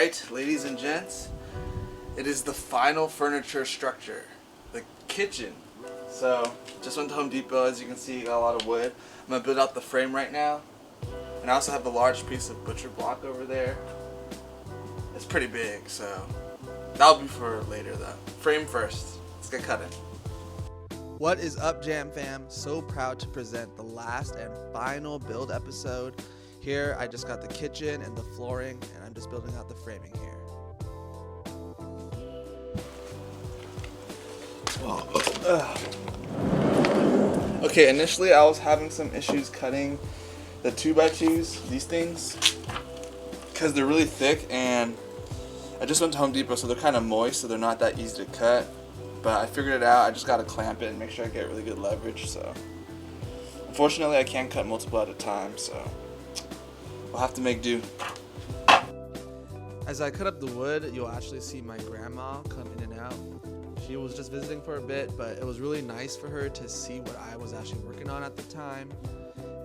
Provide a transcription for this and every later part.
Alright, ladies and gents, it is the final furniture structure, the kitchen. So, just went to Home Depot. As you can see, got a lot of wood. I'm going to build out the frame right now. And I also have the large piece of butcher block over there. It's pretty big, so that'll be for later though. Frame first. Let's get cutting. What is up, Jam Fam? So proud to present the last and final build episode. Here, I just got the kitchen and the flooring, and I'm just building out the framing here. Okay, initially I was having some issues cutting the 2x2s, these things, because they're really thick, and I just went to Home Depot, so they're kind of moist, so they're not that easy to cut. But I figured it out. I just got to clamp it and make sure I get really good leverage. So unfortunately I can't cut multiple at a time, so we'll have to make do. As I cut up the wood, you'll actually see my grandma come in and out. She was just visiting for a bit, but it was really nice for her to see what I was actually working on at the time.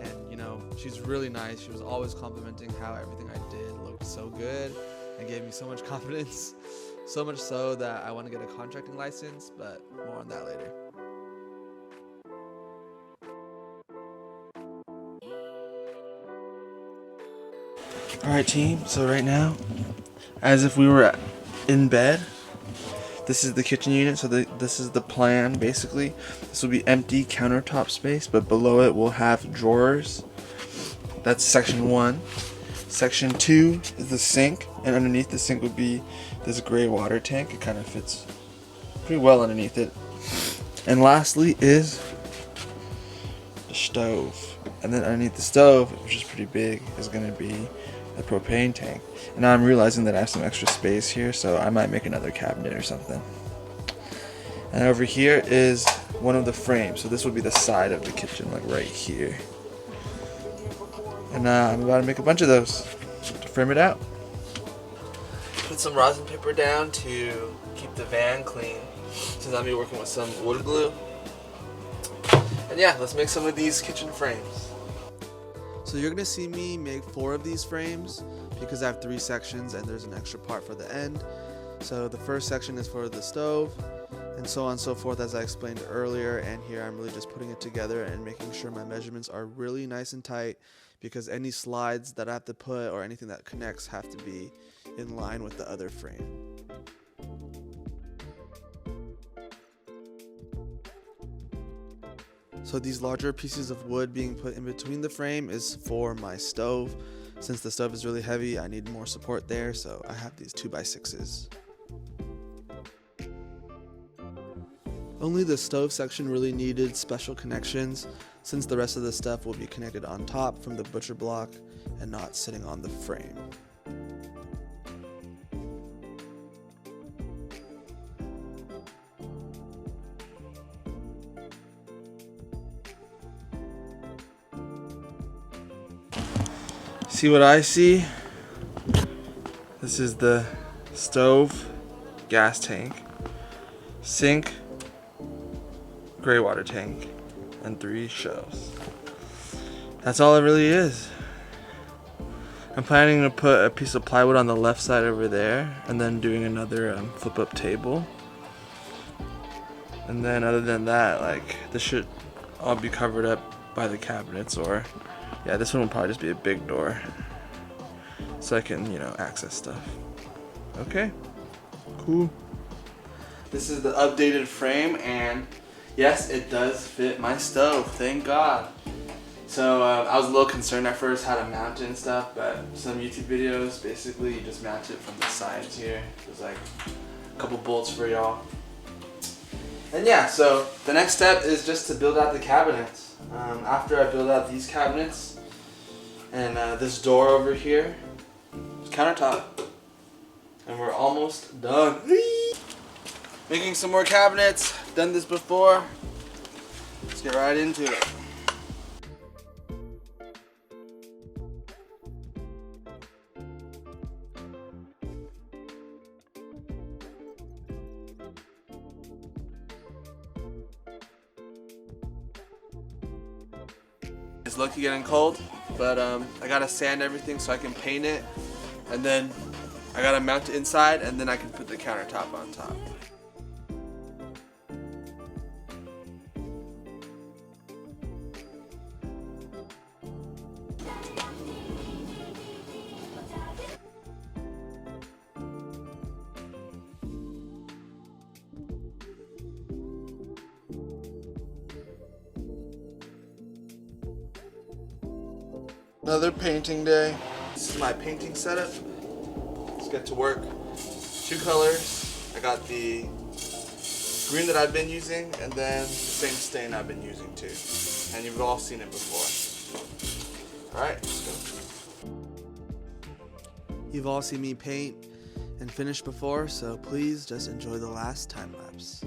And you know, she's really nice. She was always complimenting how everything I did looked so good and gave me so much confidence. So much so that I want to get a contracting license, but more on that later. Alright team, so right now, as if we were in bed, this is the kitchen unit, so this is the plan basically. This will be empty countertop space, but below it we'll have drawers. That's section 1. Section 2 is the sink, and underneath the sink would be this gray water tank. It kind of fits pretty well underneath it. And lastly is the stove. And then underneath the stove, which is pretty big, is going to be the propane tank. And now I'm realizing that I have some extra space here, so I might make another cabinet or something. And over here is one of the frames. So this would be the side of the kitchen, like right here. And I'm about to make a bunch of those to frame it out. Put some rosin paper down to keep the van clean, since I'll be working with some wood glue. And yeah, let's make some of these kitchen frames. So you're gonna see me make 4 of these frames because I have 3 sections and there's an extra part for the end. So the first section is for the stove, and so on and so forth, as I explained earlier. And here I'm really just putting it together and making sure my measurements are really nice and tight, because any slides that I have to put or anything that connects have to be in line with the other frame. So these larger pieces of wood being put in between the frame is for my stove. Since the stove is really heavy, I need more support there, so I have these 2x6s. Only the stove section really needed special connections, since the rest of the stuff will be connected on top from the butcher block and not sitting on the frame. See what I see? This is the stove, gas tank, sink, gray water tank, and 3 shelves. That's all it really is. I'm planning to put a piece of plywood on the left side over there, and then doing another flip up table. And then other than that, like, this should all be covered up by the cabinets, or yeah, this one will probably just be a big door, so I can, you know, access stuff. Okay, cool. This is the updated frame, and yes, it does fit my stove, thank God. So I was a little concerned at first how to mount it and stuff, but some YouTube videos, basically you just mount it from the sides here. There's like a couple bolts for y'all. And yeah, so the next step is just to build out the cabinets. After I build out these cabinets and this door over here, countertop, and we're almost done. Making some more cabinets. Done this before. Let's get right into it. It's lucky getting cold, but I gotta sand everything so I can paint it, and then I gotta mount it inside and then I can put the countertop on top. Another painting day. This is my painting setup. Let's get to work. 2 colors. I got the green that I've been using and then the same stain I've been using too. And you've all seen it before. Alright, let's go. You've all seen me paint and finish before, so please just enjoy the last time lapse.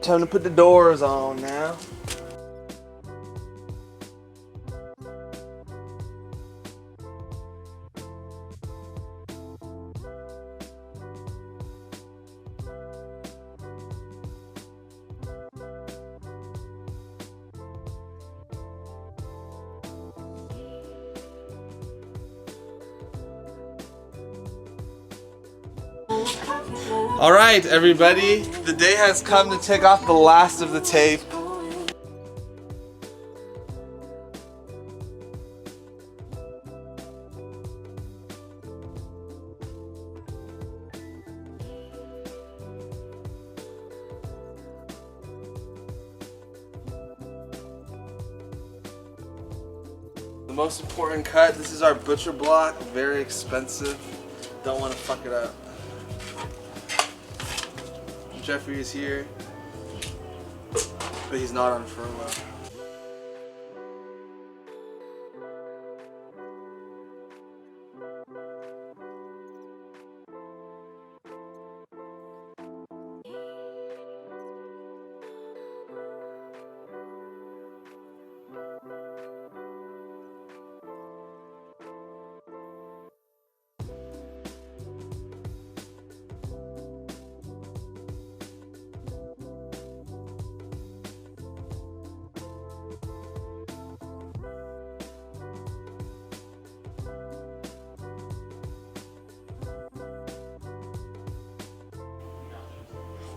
Time to put the doors on now. Alright everybody, the day has come to take off the last of the tape. The most important cut, this is our butcher block, very expensive, don't want to fuck it up. Jeffrey is here, but he's not on furlough.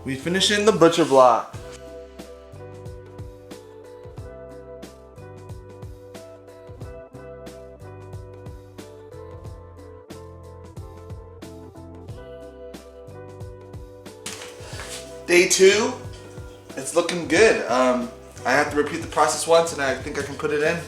We finish in the butcher block. Day 2, it's looking good. I have to repeat the process once and I think I can put it in.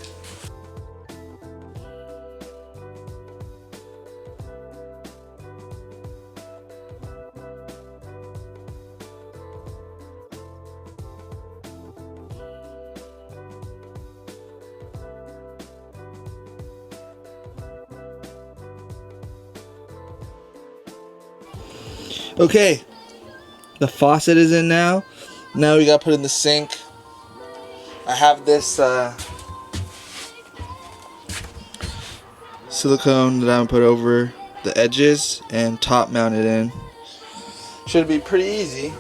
Okay, the faucet is in now. Now we gotta put in the sink. I have this silicone that I'm gonna put over the edges and top mount it in. Should be pretty easy.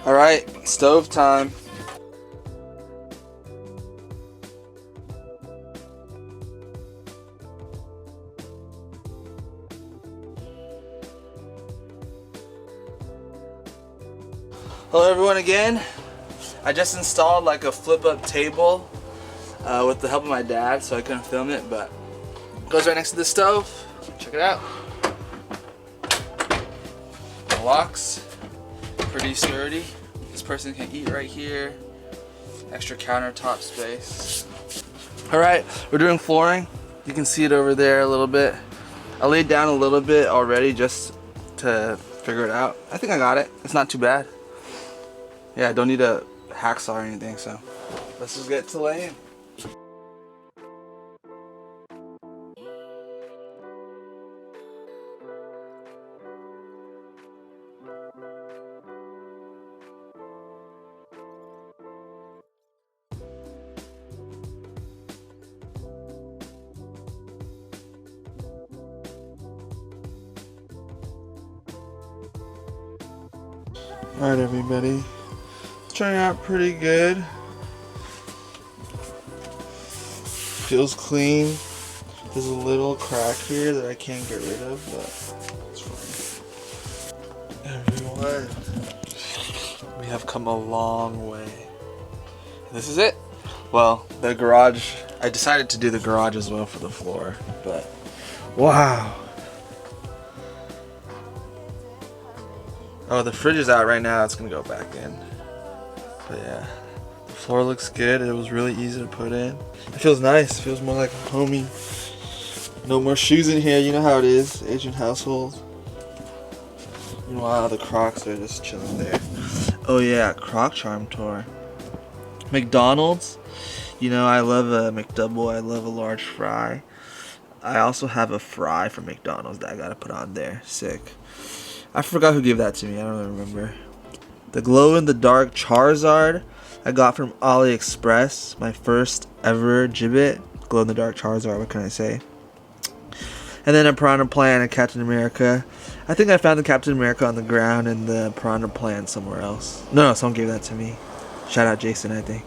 Alright, stove time. Hello everyone again. I just installed like a flip up table. with the help of my dad, so I couldn't film it, but it goes right next to the stove. Check it out. The locks, pretty sturdy. This person can eat right here. Extra countertop space. All right, we're doing flooring. You can see it over there a little bit. I laid down a little bit already just to figure it out. I think I got it. It's not too bad. Yeah, I don't need a hacksaw or anything, so let's just get to laying. Alright everybody, it's turning out pretty good. Feels clean. There's a little crack here that I can't get rid of, but it's fine. Everyone, we have come a long way. This is it. Well, the garage, I decided to do the garage as well for the floor, but wow. Oh, the fridge is out right now. It's gonna go back in. But yeah, the floor looks good. It was really easy to put in. It feels nice. It feels more like a homey. No more shoes in here. You know how it is, Asian household. Meanwhile, the Crocs are just chilling there. Oh yeah, Croc Charm tour. McDonald's. You know, I love a McDouble. I love a large fry. I also have a fry from McDonald's that I gotta put on there. Sick. I forgot who gave that to me. I don't remember. The glow-in-the-dark Charizard I got from AliExpress. My first ever gibbet. Glow-in-the-dark Charizard. What can I say? And then a Piranha Plant and Captain America. I think I found the Captain America on the ground and the Piranha Plant somewhere else. No, someone gave that to me. Shout out Jason, I think.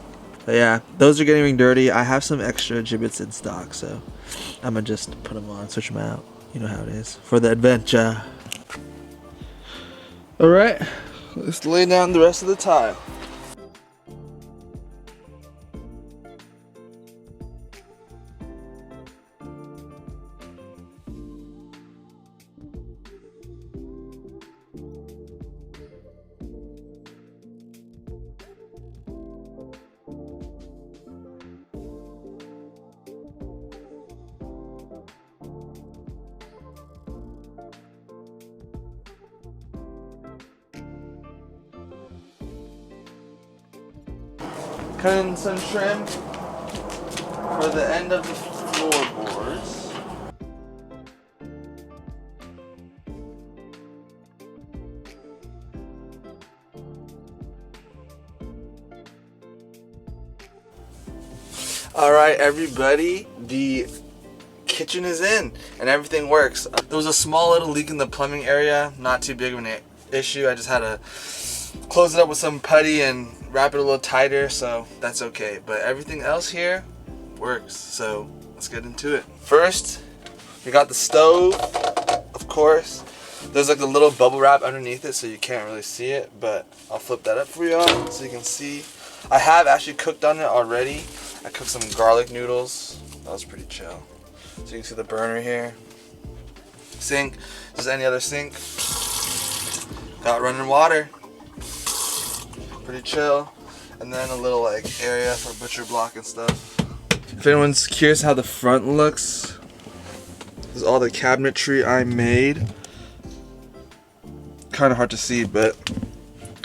But yeah, those are getting dirty. I have some extra gibbets in stock, so I'm gonna just put them on, switch them out. You know how it is. For the adventure. Alright, let's lay down the rest of the tile. Cutting some trim for the end of the floorboards. Alright everybody, the kitchen is in and everything works. There was a small little leak in the plumbing area, not too big of an issue. I just had to close it up with some putty and wrap it a little tighter, so that's okay. But everything else here works, so let's get into it. First, we got the stove, of course. There's like a little bubble wrap underneath it, so you can't really see it, but I'll flip that up for y'all so you can see. I have actually cooked on it already. I cooked some garlic noodles. That was pretty chill. So you can see the burner here. Sink, just any other sink. Got running water. Pretty chill. And then a little like area for butcher block and stuff. If anyone's curious how the front looks, this is all the cabinetry I made. Kind of hard to see, but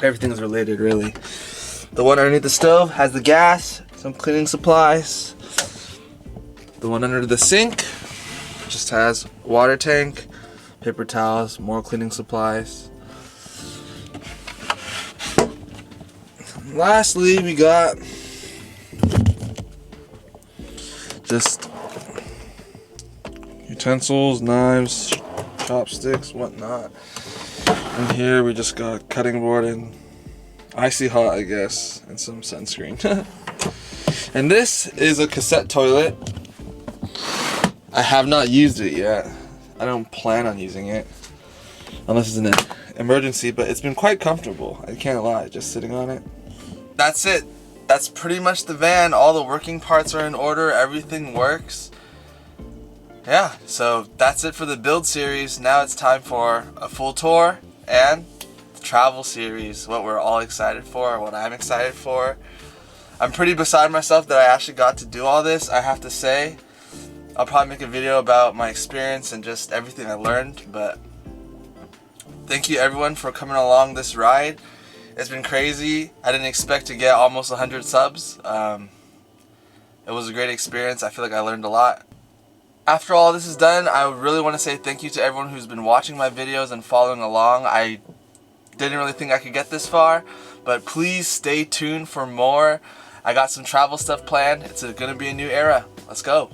everything is related really. The one underneath the stove has the gas, some cleaning supplies. The one under the sink just has water tank, paper towels, more cleaning supplies. Lastly, we got just utensils, knives, chopsticks, whatnot. And here we just got cutting board and icy hot, I guess, and some sunscreen. And this is a cassette toilet. I have not used it yet. I don't plan on using it unless it's an emergency, but it's been quite comfortable. I can't lie, just sitting on it. That's it. that's pretty much the van. All the working parts are in order, everything works. Yeah, so that's it for the build series. Now it's time for a full tour and the travel series, what we're all excited for, what I'm excited for. I'm pretty beside myself that I actually got to do all this, I have to say. I'll probably make a video about my experience and just everything I learned, but thank you everyone for coming along this ride. It's been crazy. I didn't expect to get almost 100 subs. It was a great experience. I feel like I learned a lot. After all this is done, I really want to say thank you to everyone who's been watching my videos and following along. I didn't really think I could get this far, but please stay tuned for more. I got some travel stuff planned. It's going to be a new era. Let's go.